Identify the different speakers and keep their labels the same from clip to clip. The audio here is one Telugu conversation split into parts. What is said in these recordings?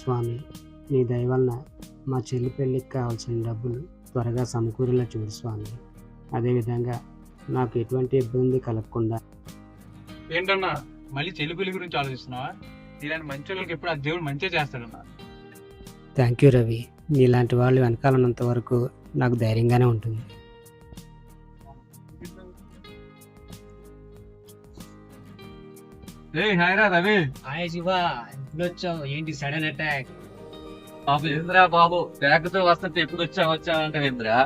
Speaker 1: స్వామి, నీ దయ వలన మా చెల్లి పెళ్ళికి కావాల్సిన డబ్బులు త్వరగా సమకూరేలా చూడు స్వామి. అదేవిధంగా నాకు ఎటువంటి ఇబ్బంది కలగకుండా.
Speaker 2: ఏంటన్నా మళ్ళీ చెల్లి పెళ్లి గురించి ఆలోచిస్తున్నావా? ఇలాంటి మంచి వాళ్ళకి ఎప్పుడు ఆ దేవుడు మంచిగా చేస్తాడన్నా.
Speaker 1: Thank you Ravi. నీలాంటి వాళ్ళు వెనకాల ఉన్నంత వరకు నాకు ధైర్యంగానే ఉంటుంది.
Speaker 2: హాయ్ రా రవి.
Speaker 1: హాయ్ శివ, ఎప్పుడు వచ్చావు? ఏంటి సడన్ అటాక్?
Speaker 3: బాబు ఇంద్రా బాబు బ్యాగ్తో వస్తుంటే ఎప్పుడు వచ్చావంటే ఇంద్రా.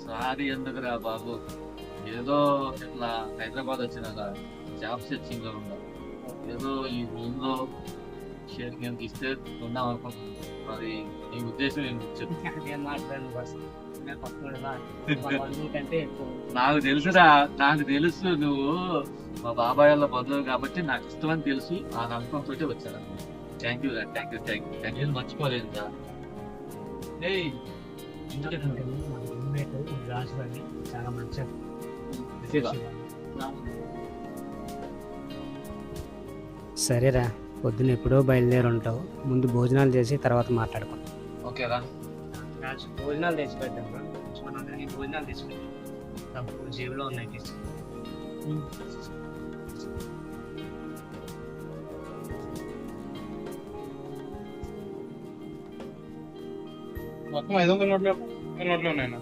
Speaker 3: సారీ ఎందుకురా బాబు, ఏదో ఇట్లా హైదరాబాద్ వచ్చినాక జాబ్ సెర్చింగ్ లో ఉన్నా, ఏదో ఈ రూమ్ లో షేర్ కింద ఇస్తే ఉన్నాం అనుకుంటున్నాను. మరి నీ ఉద్దేశం ఏంటి చెప్పు. నాకు తెలుసురా, నాకు తెలుసు నువ్వు మా బాబాయ్ వాళ్ళ బంధువు కాబట్టి నాకు ఇష్టమని తెలుసు. ఆ నమ్మకంతో వచ్చాను. థ్యాంక్ యూ రా, thank you thank you thank you, మర్చిపోలేదు రా.
Speaker 1: చాలా మంచి. సరేరా, పొద్దున ఎప్పుడో బయలుదేరి ఉంటావు. ముందు భోజనాలు చేసి తర్వాత మాట్లాడుకుంటాం.
Speaker 3: ఓకేరా.
Speaker 1: భోజనాలు తెచ్చి పెట్టాం. మనందరికీ భోజనాలు తెచ్చి పెట్టాం. డబ్బులు జేబులో ఉన్నాయి.
Speaker 2: మొత్తం 500 నోట్లు ఉన్నాయన్నా.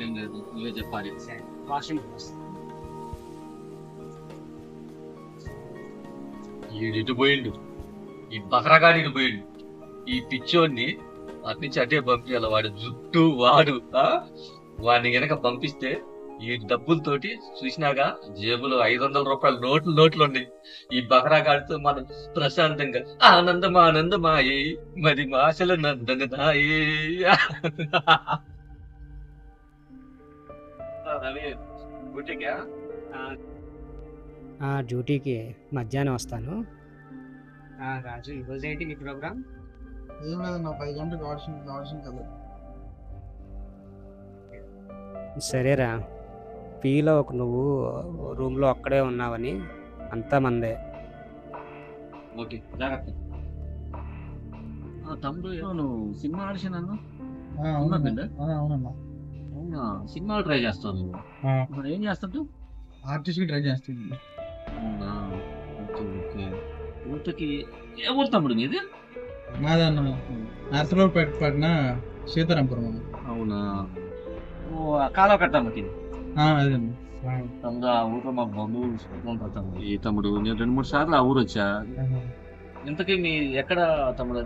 Speaker 3: ఏం లేదు, నువ్వే చెప్పాలి. ఇటు పోయిండు, ఈ బకరగాడి ఇటు పోయిండు. ఈ పిచ్చోడిని అట్నుంచి అటే పంపించాలి. వాడు జుట్టు వాడు వాడిని గనక పంపిస్తే ఈ డబ్బులతోటి చూసినాగా జేబులో 500 రూపాయల నోట్లు ఉన్నాయి. ఈ బకరాగాడితో మనం ప్రశాంతంగా ఆనందమాయే మరి మాసలు నందనాయే.
Speaker 1: డ్యూటీకి మధ్యాహ్నం వస్తాను. రాజు, ఈరోజు ఏంటి నీ ప్రోగ్రామ్?
Speaker 4: ఏం లేదన్నా, 5 గంటలకు కావాల్సిన కదా.
Speaker 1: సరేరా, పీలో ఒక నువ్వు రూమ్లో అక్కడే ఉన్నావని అంతా మందే.
Speaker 3: ఓకే, జాగ్రత్త. తమ్ముడు నువ్వు సినిమా ఆడిషన్ అన్నా?
Speaker 4: అవునన్నా,
Speaker 3: సినిమాలు ట్రై చేస్తావు నువ్వు? మరి ఏం చేస్తావు?
Speaker 4: ఆర్టిస్ట్ కి ట్రై చేస్తుంది.
Speaker 3: అవునా, ఓకే ఓకే. ఊరికి ఏ ఊరు తమ్ముడు మీది?
Speaker 4: మాదన్న నర్సరావుపేట పడిన సీతారాంపురం అన్న.
Speaker 3: అవునా, ఓ కాలువ కట్టమ్మకి.
Speaker 4: అదేండి
Speaker 3: తమ్ముడు, ఆ ఊరిలో మా బంధువులు ఉంటారు తమ్ముడు. ఈ తమ్ముడు నేను 2-3 సార్లు ఆ ఊరు వచ్చా. ఇంతకీ మీ ఎక్కడ తమ్ముడు?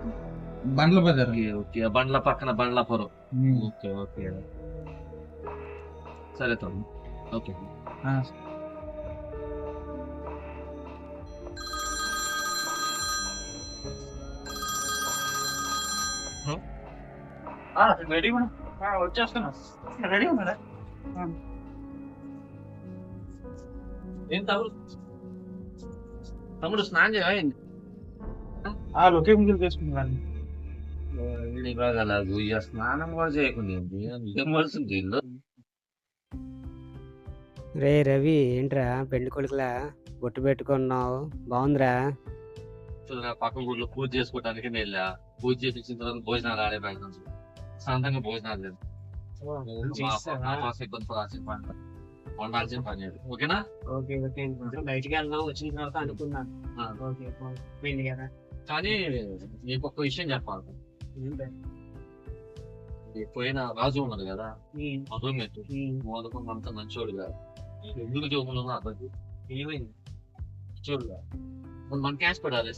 Speaker 4: బండ్ల బజార్.
Speaker 3: ఓకే, బండ్ల పక్కన బండ్లాపురం. ఓకే ఓకే, సరే తమ్ముడు. ఓకే.
Speaker 2: రెడీ మేడం, వచ్చేస్తున్నా. రెడీ ఉన్నాడా?
Speaker 3: ఏం తమ్ముడు, తమ్ముడు స్నానం చేయండి.
Speaker 2: లొకేషన్ చేసుకున్నాను.
Speaker 3: స్నానం కూడా చేయకుండా ఏం వస్తుంది ఇల్లు?
Speaker 1: రే రవి, ఏంట్రా పెళ్లి కొడుకులా బొట్టు పెట్టుకున్నావు? బాగుందిరా.
Speaker 3: పక్క ఊళ్ళో పూజ చేసుకోవడానికి వెళ్ళా. పూజ చేపించిన తర్వాత భోజనాలు ఆడే బయట శాంతంగా భోజనాలు లేదు. వండాల్సిన పని లేదు. ఓకేనా?
Speaker 1: బయటికి వెళ్దాం వచ్చిన తర్వాత అనుకున్నాను.
Speaker 3: కానీ నీకు ఒక్క విషయం చెప్పాలి. పోయిన రాజు ఉన్నాడు కదా, మధుమెట్టు మోదకం అంత మంచోడు కాదు. ఎందుకు జోములు అబ్బాయి ఏమైంది? మంచోడుగా మన క్యాష్ పడాలి.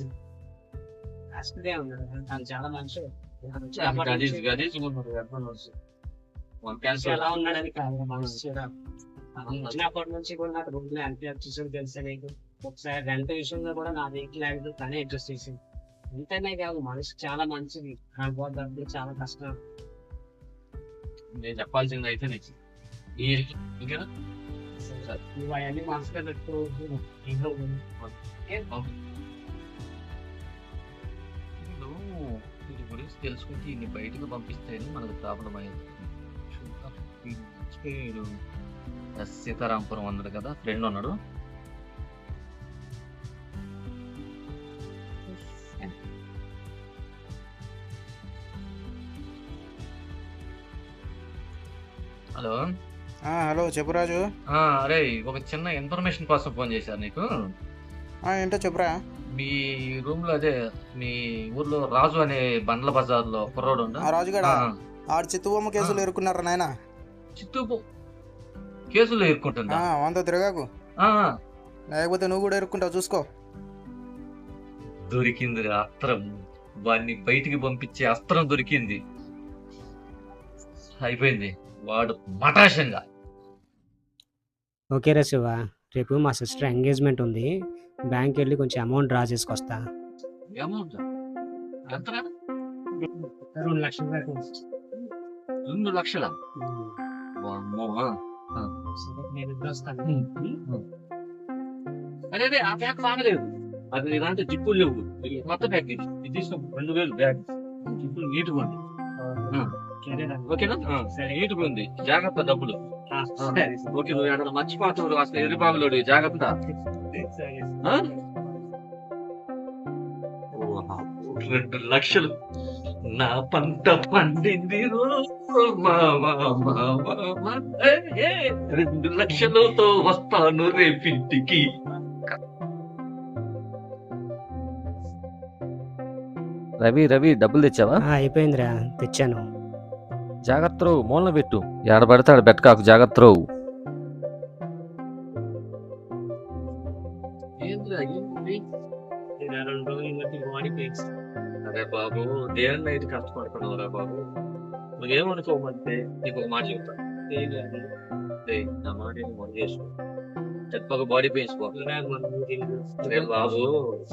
Speaker 1: చాలా మంచి
Speaker 3: ఎలా
Speaker 1: ఉన్నాడని చిన్నప్పటి నుంచి కూడా నాకు రోజులు అనిపించేసి తెలుసా నీకు. ఒకసారి రెంట్ విషయంలో కూడా నా వెహికల్ యాక్సిడెంట్ తనే అడ్జస్ట్ చేసింది. ఎంతైనా కాదు, మనిషి చాలా మంచిది. డబ్బులు చాలా కష్టం.
Speaker 3: నేను చెప్పాల్సింది అయితే నీకు
Speaker 1: నువ్వు అవన్నీ మనసులో పెట్టుకో.
Speaker 3: తెలుసుకుంటే ఇన్ని బయటకు పంపిస్తేనే మనకు ప్రాబ్లం అయ్యేది. సీతారాంపురం ఉన్నాడు కదా, ఫ్రెండ్ ఉన్నాడు. హలో.
Speaker 5: హలో చెప్పు రాజు.
Speaker 3: అరే, ఒక చిన్న ఇన్ఫర్మేషన్ కోసం ఫోన్ చేశాను నీకు.
Speaker 5: ఏంటో చెప్పురా.
Speaker 3: మీ రూమ్ లో అదే మీ ఊర్లో రాజు అనే బండ్ల బజార్ లో కుర్రోడు
Speaker 5: రాజుగాడ ఆడు చిత్తుబొమ్మ కేసులు ఎరుకున్నారా నాయన?
Speaker 3: చిత్తు కేసులు ఎరుకుంటుందా?
Speaker 5: వంద తిరగాకు, లేకపోతే నువ్వు కూడా ఎరుక్కుంటావు చూసుకో.
Speaker 3: దొరికింది అస్త్రం, వాడిని బయటికి పంపించే అస్త్రం దొరికింది. అయిపోయింది వాడు మటాషంగా.
Speaker 1: ఓకే రా శివ, రేపు మా సిస్టర్ ఎంగేజ్మెంట్ ఉంది, బ్యాంక్ వెళ్ళి కొంచెం అమౌంట్ డ్రా చేసుకొస్తా.
Speaker 3: అమౌంట్
Speaker 1: 2 లక్షల వరకు.
Speaker 3: 2 లక్షలా?
Speaker 1: నేను ఇప్పుడు వస్తాను.
Speaker 3: అదే అదే ఆ బ్యాగ్ బాగలేదు, అది ఇలాంటి జిప్పులు లేవు, కొత్త బ్యాగ్ ఇది తీసుకుని 2000 బ్యాగ్ జిప్పులు నీట్గా ఉంది. ఓకేనా? సరే, నీట్గా ఉంది, జాగ్రత్త డబ్బులు. ఓకే, నువ్వు అక్కడ మర్చిపోతావు అసలు ఎరిబాబులోడు, జాగ్రత్త. 2 లక్షలు నా పంట పండింది, 2 లక్షలతో వస్తాను రేపింటికి.
Speaker 6: రవి డబ్బులు తెచ్చావా?
Speaker 1: అయిపోయిందిరా, తెచ్చాను.
Speaker 6: జాగ్రత్త రావు, మూలన పెట్టు, ఏడ పడితే ఆడ పెట్టకాకు, జాగ్రత్త రావు.
Speaker 3: అరే బాబు, దేవుని నైట్ కష్టపడుతున్నావురా బాబు. నువ్వేమనుకోమంటే నీకు ఒక మాట చెప్తా, నా మాట మొన్న చేసుకో, చెప్పక బాడీ పెయిన్స్ బాబు.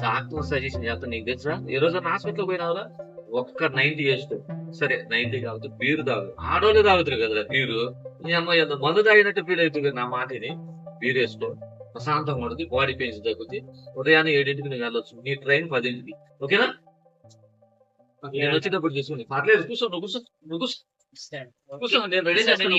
Speaker 3: డాక్టర్ సజెషన్ చేస్తాను, నీకు తెలుసా? ఈ రోజు హాస్పిటల్ పోయినావురా, ఒక్క 90 వేసుకో. సరే 90 కావచ్చు, బీరు తాగు, ఆడోళ్ళు తాగుతారు కదా బీరు. నీ అమ్మాయి అంత మందు తాగినట్టు ఫీల్ అవుతుంది. నా మాట ఇది, బీరు వేసుకో, ప్రశాంతంగా ఉంటుంది, బాడీ పెయిన్స్ తగ్గుతుంది. ఉదయాన్నే 7ంటికి నువ్వు వెళ్ళొచ్చు, నీ ట్రైన్ 10ంటికి. ఓకేనా? నేను వచ్చేటప్పుడు చూసుకోండి, పర్లేదు, కూర్చో, నువ్వు కూర్చో, నువ్వు కూర్చో, కూర్చో, నేను రెడీ చేస్తాను.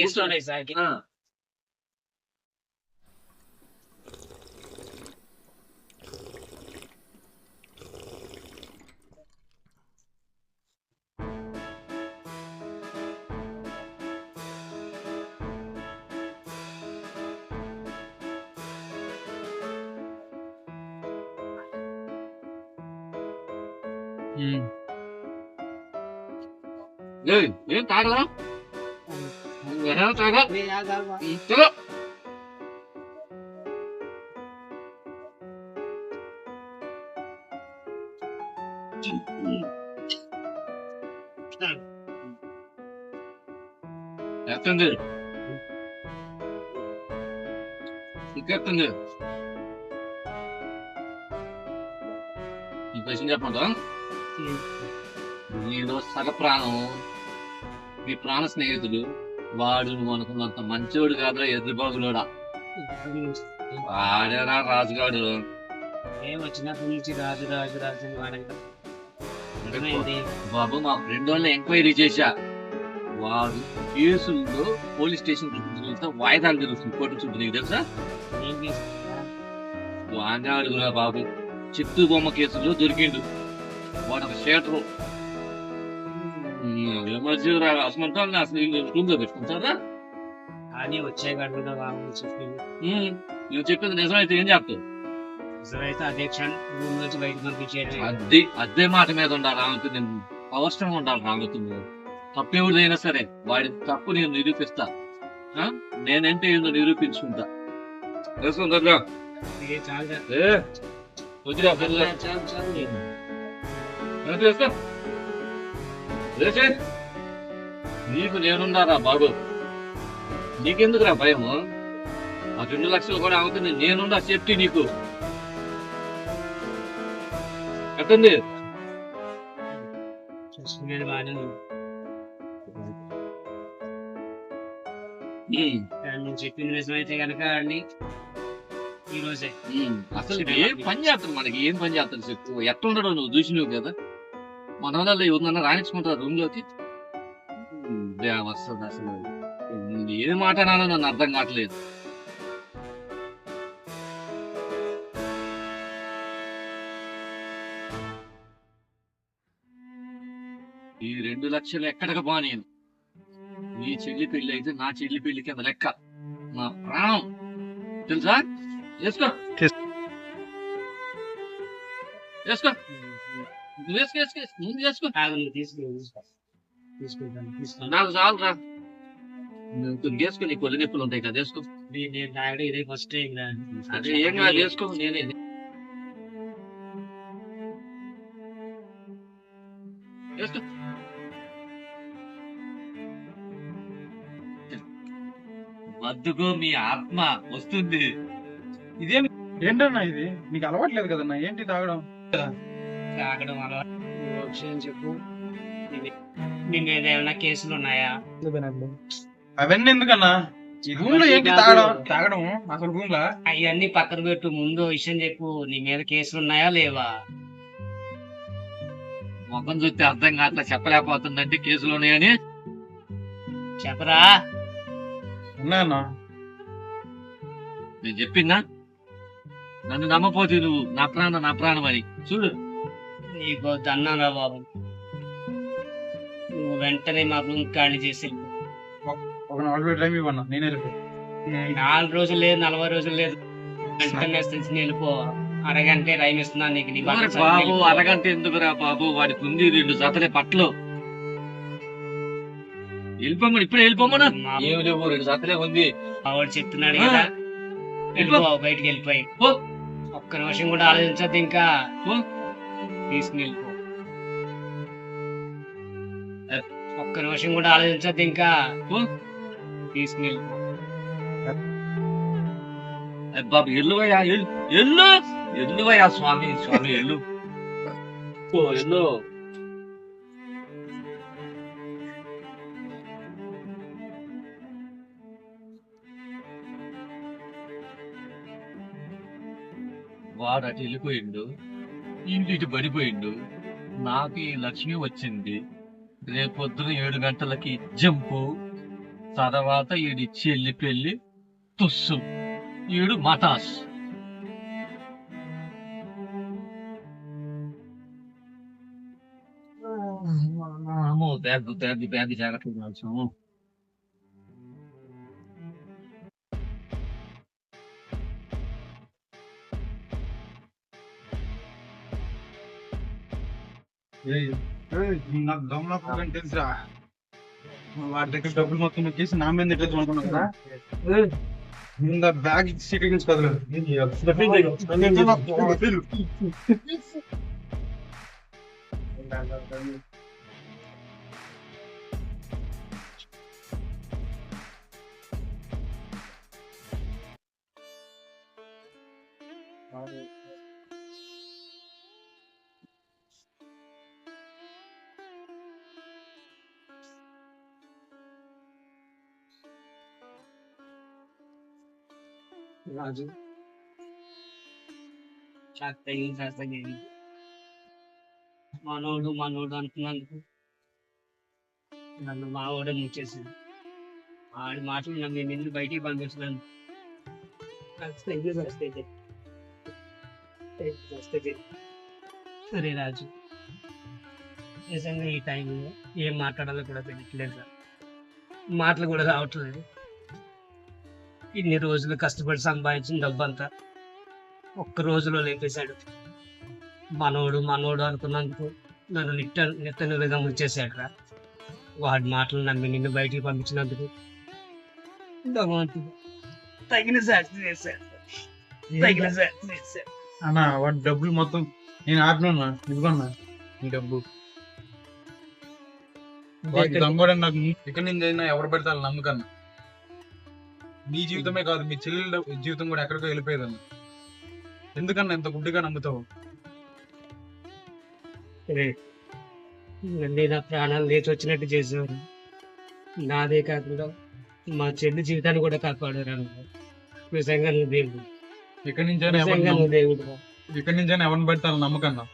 Speaker 3: ఏం తాగలా? తాగా ఎత్తండి, ఇంకెత్తండి. ఈ క్వశ్చన్ చెప్పండి. నేను సగ ప్రాణం, మీ ప్రాణ స్నేహితుడు, వాడు నువ్వు అనుకున్నంత మంచోడు కాదురా, ఎదురుబాబులోడా. వాడేరా రాజుగాడు.
Speaker 1: వచ్చినప్పటి నుంచి రాజు రాజు రాజు అని వాడంట.
Speaker 3: బాబు, మా ఫ్రెండ్ వాళ్ళని ఎంక్వైరీ చేశా, వాడు కేసుల్లో పోలీస్ స్టేషన్ చుట్టూ వాయిదాలు జరుగుతుంది, కోర్టు చుట్టూ. నీకు తెలుసా? వాడిని అడుగురా బాబు, చిత్తూ బొమ్మ కేసులో దొరికిండు, వాడు ఒక షేటరు. అసలు రూమ్ లో పెట్టుకుంటారా?
Speaker 1: అని వచ్చే గడువుగా
Speaker 3: నువ్వు చెప్పింది నిజమైతే ఏం చెప్తావు?
Speaker 1: నిజమైతే అదే క్షణం రూమ్ నుంచి బయటకు పంపించేది.
Speaker 3: అదే మాట మీద ఉండాలి రామతు, నేను అవసరం ఉండాలి రామతు. తప్పేవుడైనా సరే వాడి తప్పు నేను నిరూపిస్తా, నేనంటే ఏందో నిరూపించుకుంటా. నీకు నేనున్నారా బాబు, నీకెందుకురా భయము? ఆ 2 లక్షలు కూడా అవుతుంది, నేనున్నా సేఫ్టీ నీకు. ఎట్టండి
Speaker 1: చెప్పిన నిజమైతే కనుక అండి ఈ రోజే
Speaker 3: అసలు ఏం పని చేస్తాను, మనకి ఏం పని చేస్తాను చెప్పు. ఎట్లా ఉండడం నువ్వు చూసినావు కదా, మనవరాలు ఎవరినన్నా రాణించుకుంటారు రూమ్ లోకి వస్తుంది అసలు ఏది మాట్లాడాలో నన్ను అర్థం కావట్లేదు. ఈ 2 లక్షలు ఎక్కడికి పో నేను. నీ చెల్లి పెళ్లి అయితే నా చెల్లి పెళ్లి కింద లెక్క. నా ప్రాణం తెలుసా? వేసుకో వేసుకో ముందు వేసుకో. నాకు చాలు రా. వేసుకో, నీ కొద్ది నొప్పులు ఉంటాయి కదా, వేసుకో.
Speaker 1: ఇదే ఫస్ట్
Speaker 3: అదే ఏం కాదు, వేసుకో. నేనే వేసుకో. వద్దుకో, మీ ఆత్మ వస్తుంది.
Speaker 4: ఇదేమి ఏంటన్నా ఇది? నీకు అలవాట్లేదు కదన్నా, ఏంటి తాగడం?
Speaker 1: తాగడం అలా విషయం చెప్పు. నీ మీద ఏమైనా కేసులు ఉన్నాయా?
Speaker 4: అవన్నీ ఎందుకన్నా? ఈ రూమ్ లో ఏంటి తాగడం అసలు రూమ్ లో?
Speaker 1: అవన్నీ పక్కన పెట్టు, ముందు విషయం చెప్పు. నీ మీద కేసులు ఉన్నాయా లేవా?
Speaker 3: ముఖం చూస్తే అర్థం కావట్లా, చెప్పలేకపోతుందంటే కేసులు ఉన్నాయని.
Speaker 1: చెప్పరా.
Speaker 4: ఉన్నాయన్నా.
Speaker 3: నేను చెప్పిందా? నన్ను నమ్మపోతే నువ్వు నా ప్రాణం అని చూడు.
Speaker 1: నీకు దన్నారా బాబు, నువ్వు వెంటనే మా రూమ్ ఖాళీ చేసి
Speaker 4: ఒక 4 టైం ఇవ్వన్నా, నేనే వెళ్ళిపో.
Speaker 1: 4 రోజులు లేదు, 40 రోజులు లేదు, వెంటనే వెళ్ళిపో. అరగంటే టైం ఇస్తున్నా నీకు. నీ
Speaker 3: బాబు అరగంట ఎందుకురా బాబు, వాడికి ఉంది 2 జతలే పట్లు. వెళ్ళిపోమని ఇప్పుడే వెళ్ళిపోమన్నా. ఏమి లేవు, 2 జతలే ఉంది.
Speaker 1: ఆవిడ చెప్తున్నాడు కదా, వెళ్ళిపో, బయటికి వెళ్ళిపోయి. ఒక్క నిమిషం కూడా ఆలోచించద్దు, ఇంకా తీసుకుని వెళ్ళిపో. ఒక్క నిమిషం కూడా ఆలోచించద్దు, ఇంకా తీసుకుని వెళ్ళిపో.
Speaker 3: బాబు ఎల్లువయ్యా, ఎల్లువయ్యా స్వామి ఎల్లు ఎల్లు. వాడు అటు వెళ్ళిపోయిండు, ఇటు పడిపోయిండు. నాకు ఈ లక్ష్మి వచ్చింది. రేపొద్దున 7 గంటలకి జంపు, తర్వాత ఈడి చెల్లి పెళ్లి తుస్సు, ఈడు మటాస్. బ్యాగ్ జాగ్రత్తగా.
Speaker 4: నాకు దమ్ములకు తెలుసా? వాడి దగ్గర డబ్బులు మొత్తం వచ్చేసి నా మీద ఎట్లా అనుకున్నావు కదా? బ్యాగ్ సీట్ నుంచి కదలదు.
Speaker 1: రాజు మనోడు అంటున్నందుకు నన్ను మావాడే ముచ్చేసింది. ఆడి మాటలు నన్ను నిన్ను బయటికి పంపిస్తున్నాను. సరే రాజు, నిజంగా ఈ టైంలో ఏం మాట్లాడాలో కూడా తెలియట్లేదు సార్. మాటలు కూడా రావట్లేదు. ఇన్ని రోజులు కష్టపడి సంపాదించిన డబ్బంతా ఒక్క రోజులో లేపేశాడు. మనోడు అనుకున్నందుకు నన్ను నిట్టనిలుగా ముంచేశాడు రా. వాడి మాటలు నమ్మి నిన్ను బయటికి పంపించినందుకు భగవంతుడు తగిన శాస్త్రి చేశాడు.
Speaker 4: అన్నా వాడి డబ్బులు మొత్తం నేను ఆపినా, ఇదిగోన్నా నీ డబ్బు. దమ్ముడు నాకు ఇక్కడ నుంచి అయినా ఎవరు పెడతారు నమ్మకన్నా. నీ జీవితమే కాదు, మీ చెల్లెల జీవితం కూడా ఎక్కడికో వెళ్ళిపోయేదన్న. ఎందుకన్నా ఇంత గుడ్డిగా నమ్ముతావు?
Speaker 1: నా ప్రాణాలు లేచి వచ్చినట్టు చేసేవారు. నాదే కాకుండా మా చెల్లి జీవితాన్ని కూడా కాపాడారు. నిజంగా నువ్వు దేవుడు,
Speaker 4: ఇక్కడి నుంచైనా
Speaker 1: నిజంగా నువ్వు దేవుడు.
Speaker 4: ఇక్కడి నుంచైనా ఎవరిని పెడతారు నమ్మకన్నా.